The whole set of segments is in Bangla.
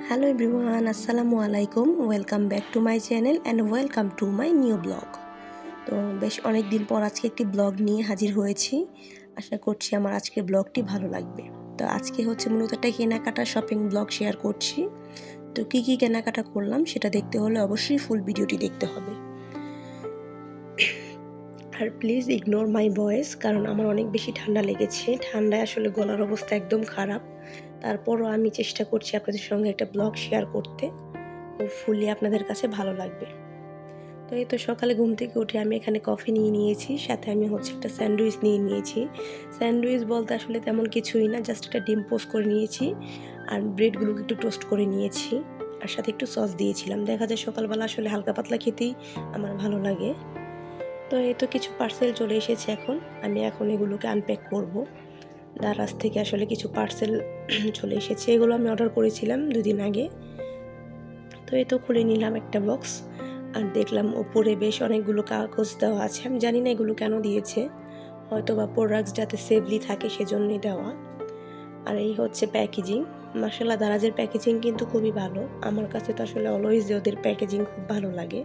হ্যালো এভরিওয়ান, আসসালামু আলাইকুম। Welcome back to my channel and welcome to my new blog. তো বেশ অনেক দিন পর আজকে একটি ব্লগ নিয়ে হাজির হয়েছি। আশা করছি আমার আজকের ব্লগটি ভালো লাগবে। তো আজকে হচ্ছে মূলত একটা কেনাকাটা শপিং ব্লগ শেয়ার করছি। তো কী কী কেনাকাটা করলাম সেটা দেখতে হলে অবশ্যই ফুল ভিডিওটি দেখতে হবে। আর প্লিজ ইগনোর মাই ভয়েস, কারণ আমার অনেক বেশি ঠান্ডা লেগেছে। ঠান্ডায় আসলে গলার অবস্থা একদম খারাপ। তারপরও আমি চেষ্টা করছি আপনাদের সঙ্গে একটা ব্লগ শেয়ার করতে। হোপফুলি আপনাদের কাছে ভালো লাগবে। তো এই তো সকালে ঘুম থেকে উঠে আমি এখানে কফি নিয়ে নিয়েছি, সাথে আমি হচ্ছে একটা স্যান্ডউইচ নিয়ে নিয়েছি। স্যান্ডউইচ বলতে আসলে তেমন কিছুই না, জাস্ট একটা ডিম পোস্ট করে নিয়েছি আর ব্রেডগুলোকে একটু টোস্ট করে নিয়েছি আর সাথে একটু সস দিয়েছিলাম। দেখা যায় সকালবেলা আসলে হালকা পাতলা খেতেই আমার ভালো লাগে। তো এই তো কিছু পার্সেল চলে এসেছে, আমি এখন এগুলোকে আনপ্যাক করব। দারাজ থেকে আসলে কিছু পার্সেল চলে এসেছে, এগুলো আমি অর্ডার করেছিলাম 2 দিন আগে। তো এই তো খুলে নিলাম একটা বক্স আর দেখলাম ওপরে বেশ অনেকগুলো কাগজ দেওয়া আছে। আমি জানি না এগুলো কেন দিয়েছে, হয়তো বা প্রোডাক্টস যাতে সেফলি থাকে সেজন্যই দেওয়া। আর এই হচ্ছে প্যাকেজিং। মাশাআল্লাহ, দারাজের প্যাকেজিং কিন্তু খুবই ভালো। আমার কাছে তো আসলে অলওয়েজ ওদের প্যাকেজিং খুব ভালো লাগে,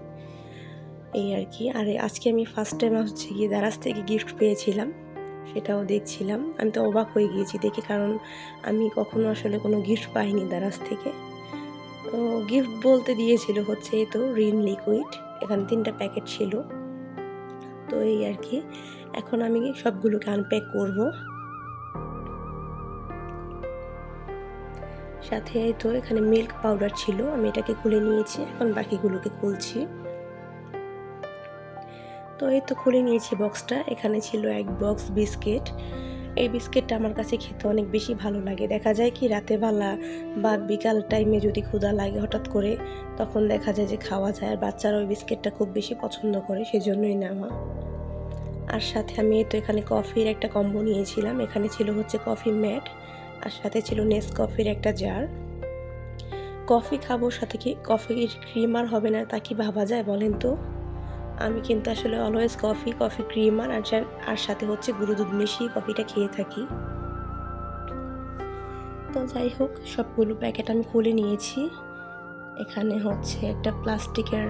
এই আর কি। আর আজকে আমি ফার্স্ট টাইম হচ্ছে গিয়ে দারাজ থেকে গিফট পেয়েছিলাম, সেটাও দেখছিলাম। আমি তো অবাক হয়ে গিয়েছি দেখে, কারণ আমি কখনো আসলে কোনো গিফট পাইনি দারাজ থেকে। তো গিফট বলতে দিয়েছিল হচ্ছে এই তো রিন লিকুইড, এখানে 3টা প্যাকেট ছিল। তো এই আর কি, এখন আমি সবগুলোকে আনপ্যাক করব। সাথে এই তো এখানে মিল্ক পাউডার ছিল, আমি এটাকে খুলে নিয়েছি, এখন বাকিগুলোকে খুলছি। তো এই তো খুলে নিয়েছি বক্সটা। এখানে ছিল এক বক্স বিস্কিট। এই বিস্কিটটা আমার কাছে খেতে অনেক বেশি ভালো লাগে। দেখা যায় কি রাতে বেলা বা বিকাল টাইমে যদি ক্ষুধা লাগে হঠাৎ করে, তখন দেখা যায় যে খাওয়া যায়। আর বাচ্চারা ওই বিস্কিটটা খুব বেশি পছন্দ করে, সেজন্যই নেওয়া। আর সাথে আমি তো এখানে কফির একটা কম্বো নিয়েছিলাম। এখানে ছিল হচ্ছে কফি ম্যাট আর সাথে ছিল নেসকফির একটা জার। কফি খাবো, সাথে কি কফির ক্রিম আর হবে না তা কি ভাবা যায় বলেন তো? আমি কিন্তু আসলে অলওয়েজ কফি ক্রিম আর সাথে হচ্ছে গুঁড়ো দুধ মিশিয়ে কফিটা খেয়ে থাকি। তো যাই হোক, সবগুলো প্যাকেট আমি খুলে নিয়েছি। এখানে হচ্ছে একটা প্লাস্টিকের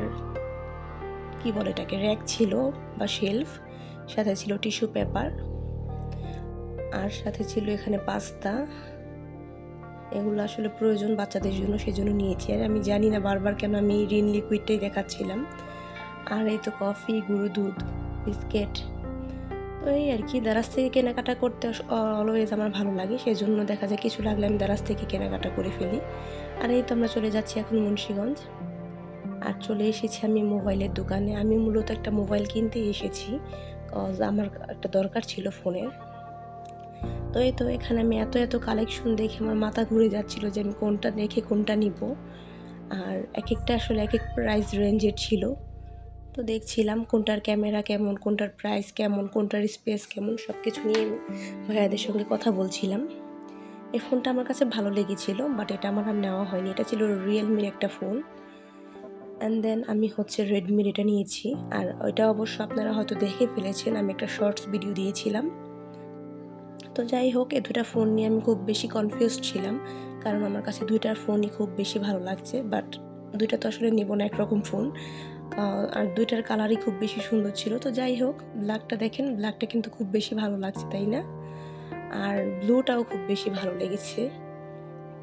কি বলে এটাকে, র্যাক ছিল বা শেলফ, সাথে ছিল টিস্যু পেপার আর সাথে ছিল এখানে পাস্তা। এগুলো আসলে প্রয়োজন বাচ্চাদের জন্য, সেজন্য নিয়েছি। আর আমি জানি না বারবার কেন আমি রিন লিকুইডটাই দেখাচ্ছিলাম। আর এই তো কফি, গুঁড়ো দুধ, বিস্কিট। তো এই আর কি, দারাজ থেকে কেনাকাটা করতে অলওয়েজ আমার ভালো লাগে, সেজন্য দেখা যায় কিছু লাগলে আমি দারাজ থেকে কেনাকাটা করে ফেলি। আর এই তো আমরা চলে যাচ্ছি এখন মুন্সিগঞ্জ। আর চলে এসেছি আমি মোবাইলের দোকানে। আমি মূলত একটা মোবাইল কিনতে এসেছি, কজ আমার একটা দরকার ছিল ফোনের। তো এই তো এখানে আমি এত কালেকশন দেখে আমার মাথা ঘুরে যাচ্ছিল যে আমি কোনটা দেখে কোনটা নিব। আর এক একটা আসলে এক এক প্রাইস রেঞ্জের ছিল। তো দেখছিলাম কোনটার ক্যামেরা কেমন, কোনটার প্রাইস কেমন, কোনটার স্পেস কেমন, সব কিছু নিয়ে ভাইয়াদের সঙ্গে কথা বলছিলাম। এই ফোনটা আমার কাছে ভালো লেগেছিল, বাট এটা আমার আর নেওয়া হয়নি। এটা ছিল রিয়েলমির একটা ফোন। অ্যান্ড দেন আমি হচ্ছে রেডমির এটা নিয়েছি। আর ওইটা অবশ্য আপনারা হয়তো দেখে ফেলেছেন, আমি একটা শর্টস ভিডিও দিয়েছিলাম। তো যাই হোক, এই দুটা ফোন নিয়ে আমি খুব বেশি কনফিউজড ছিলাম, কারণ আমার কাছে দুইটার ফোনই খুব বেশি ভালো লাগছে। বাট দুইটা তো আসলে নেব না একরকম ফোন, আর দুইটার কালারই খুব বেশি সুন্দর ছিল। তো যাই হোক, ব্ল্যাকটা দেখেন, ব্ল্যাকটা কিন্তু খুব বেশি ভালো লাগছে, তাই না? আর ব্লুটাও খুব বেশি ভালো লেগেছে।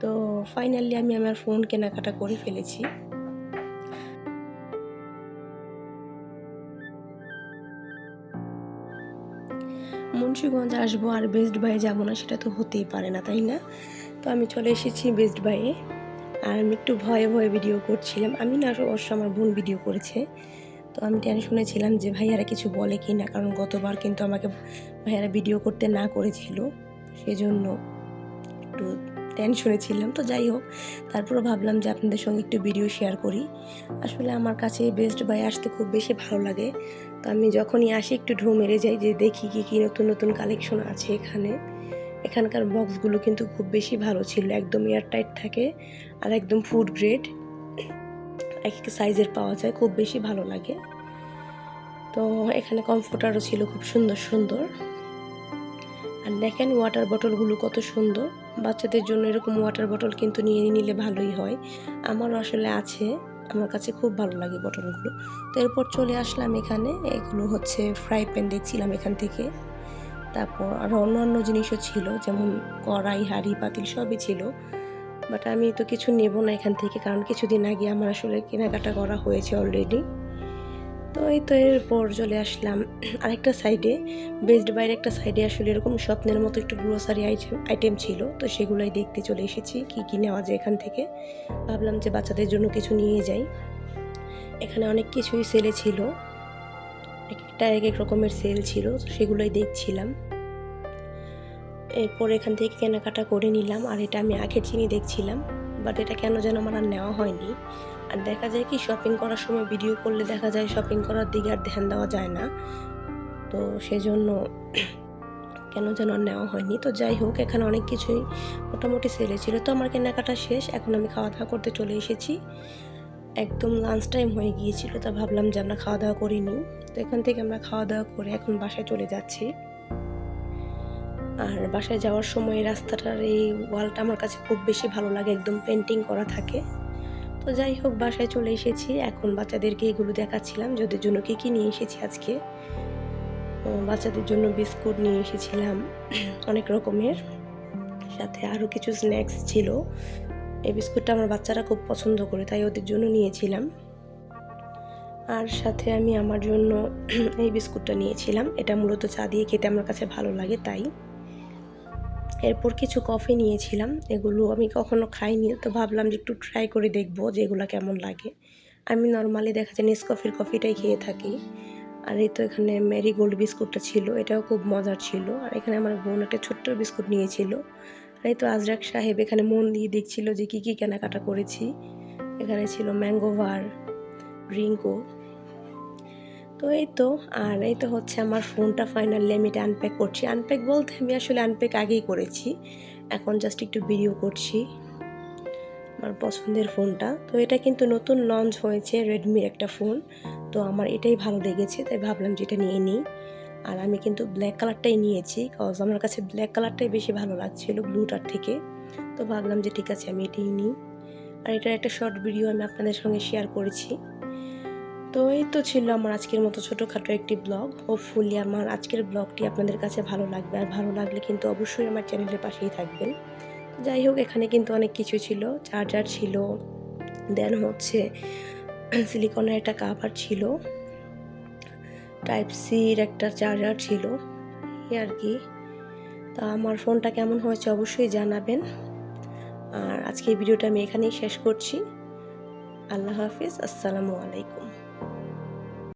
তো ফাইনালি আমি আমার ফোন কেনাকাটা করে ফেলেছি। মুন্সিগঞ্জ আসবো আর বেস্ট বাইয়ে যাবো না, সেটা তো হতেই পারে না, তাই না? তো আমি চলে এসেছি বেস্ট বাইয়ে। আর আমি একটু ভয়ে ভয়ে ভিডিও করছিলাম। আমি না, অবশ্য আমার বোন ভিডিও করেছে। তো আমি টেনশনে ছিলাম যে ভাইয়ারা কিছু বলে কি না, কারণ গতবার কিন্তু আমাকে ভাইয়ারা ভিডিও করতে না করেছিল, সেজন্য একটু টেনশনে ছিলাম। তো যাই হোক, তারপরে ভাবলাম যে আপনাদের সঙ্গে একটু ভিডিও শেয়ার করি। আসলে আমার কাছে বেস্ট বাই আসতে খুব বেশি ভালো লাগে। তো আমি যখনই আসি একটু ঢু মেরে যাই যে দেখি কী নতুন নতুন কালেকশন আছে এখানে। এখানকার বক্সগুলো কিন্তু খুব বেশি ভালো ছিল, একদম এয়ারটাইট থাকে আর একদম ফুড গ্রেড, এক এক সাইজের পাওয়া যায়, খুব বেশি ভালো লাগে। তো এখানে কমফোর্টারও ছিল খুব সুন্দর সুন্দর। আর দেখেন ওয়াটার বটলগুলো কত সুন্দর, বাচ্চাদের জন্য এরকম ওয়াটার বটল কিন্তু নিয়ে নিলে ভালোই হয়। আমারও আসলে আছে, আমার কাছে খুব ভালো লাগে বটলগুলো। তো এরপর চলে আসলাম এখানে, এগুলো হচ্ছে ফ্রাই প্যান দেখছিলাম এখান থেকে। তারপর আরও অন্যান্য জিনিসও ছিল, যেমন কড়াই, হাঁড়ি, পাতিল সবই ছিল। বাট আমি তো কিছু নেব না এখান থেকে, কারণ কিছুদিন আগে আমার আসলে কেনাকাটা করা হয়েছে অলরেডি। তো এই তো এরপর চলে আসলাম আরেকটা সাইডে, বেস্ট বাইয়ের একটা সাইডে আসলে এরকম স্বপ্নের মতো একটু গ্রোসারি আইটেম ছিল। তো সেগুলোই দেখতে চলে এসেছি, কি নেওয়া যায় এখান থেকে। ভাবলাম যে বাচ্চাদের জন্য কিছু নিয়ে যাই। এখানে অনেক কিছুই সেলে ছিল, একটা এক এক রকমের সেল ছিল, সেগুলোই দেখছিলাম। এরপর এখান থেকে কেনাকাটা করে নিলাম। আর এটা আমি আখের চিনি দেখছিলাম, বাট এটা কেন যেন আমার আর নেওয়া হয়নি। আর দেখা যায় কি, শপিং করার সময় ভিডিও করলে দেখা যায় শপিং করার দিকে আর ধ্যান দেওয়া যায় না, তো সেজন্য কেন যেন আর নেওয়া হয়নি। তো যাই হোক, এখানে অনেক কিছুই মোটামুটি সেলে ছিল। তো আমার কেনাকাটা শেষ, এখন আমি খাওয়া দাওয়া করতে চলে এসেছি। একদম লাঞ্চ টাইম হয়ে গিয়েছিল, তো ভাবলাম যে আমরা খাওয়া দাওয়া করে নিই। তো এখান থেকে আমরা খাওয়া দাওয়া করে এখন বাসায় চলে যাচ্ছি। আর বাসায় যাওয়ার সময় রাস্তাটার এই ওয়ালটা আমার কাছে খুব বেশি ভালো লাগে, একদম পেন্টিং করা থাকে। তো যাই হোক, বাসায় চলে এসেছি। এখন বাচ্চাদেরকে এগুলো দেখাচ্ছিলাম যে ওদের জন্য কী নিয়ে এসেছি আজকে। বাচ্চাদের জন্য বিস্কুট নিয়ে এসেছিলাম অনেক রকমের, সাথে আরও কিছু স্ন্যাক্স ছিল। এই বিস্কুটটা আমার বাচ্চারা খুব পছন্দ করে, তাই ওদের জন্য নিয়েছিলাম। আর সাথে আমি আমার জন্য এই বিস্কুটটা নিয়েছিলাম, এটা মূলত চা দিয়ে খেতে আমার কাছে ভালো লাগে তাই। এরপর কিছু কফি নিয়েছিলাম, এগুলো আমি কখনো খাইনি, তো ভাবলাম যে একটু ট্রাই করে দেখবো যে এগুলো কেমন লাগে। আমি নর্মালি দেখা যায় নেসকফির কফিটাই খেয়ে থাকি। আর এই তো এখানে ম্যারিগোল্ড বিস্কুটটা ছিল, এটাও খুব মজার ছিল। আর এখানে আমার বোন একটা ছোট্ট বিস্কুট নিয়েছিল। আর এই তো আজরাক সাহেব এখানে মন দিয়ে দেখছিল যে কী কেনাকাটা করেছি। এখানে ছিল ম্যাঙ্গোভার, রিঙ্কো। তো এই তো, আর এই তো হচ্ছে আমার ফোনটা ফাইনালি আমি এটা আনপ্যাক করছি। আনপ্যাক বলতে আমি আসলে আনপ্যাক আগেই করেছি, এখন জাস্ট একটু ভিডিও করছি আমার পছন্দের ফোনটা। তো এটা কিন্তু নতুন লঞ্চ হয়েছে, রেডমির একটা ফোন। তো আমার এটাই ভালো লেগেছে, তাই ভাবলাম যে এটা নিয়ে নিই। আর আমি কিন্তু ব্ল্যাক কালারটাই নিয়েছি, কজ আমার কাছে ব্ল্যাক কালারটাই বেশি ভালো লাগছিল ব্লুটার থেকে। তো ভাবলাম যে ঠিক আছে, আমি এটাই নিই। আর এটার একটা শর্ট ভিডিও আমি আপনাদের সঙ্গে শেয়ার করেছি। তো এই তো ছিল আমার আজকের মতো ছোটোখাটো একটি ব্লগ। হোপফুলি আমার আজকের ব্লগটি আপনাদের কাছে ভালো লাগবে, আর ভালো লাগলে কিন্তু অবশ্যই আমার চ্যানেলের পাশেই থাকবেন। যাই হোক, এখানে কিন্তু অনেক কিছু ছিল, চার্জার ছিল, দেন হচ্ছে সিলিকনের একটা কাভার ছিল, টাইপ সির একটা চার্জার ছিল, এই আর কি। তা আমার ফোনটা কেমন হয়েছে অবশ্যই জানাবেন। আর আজকে এই ভিডিওটা আমি এখানেই শেষ করছি। আল্লাহ হাফিজ, আসসালামু আলাইকুম।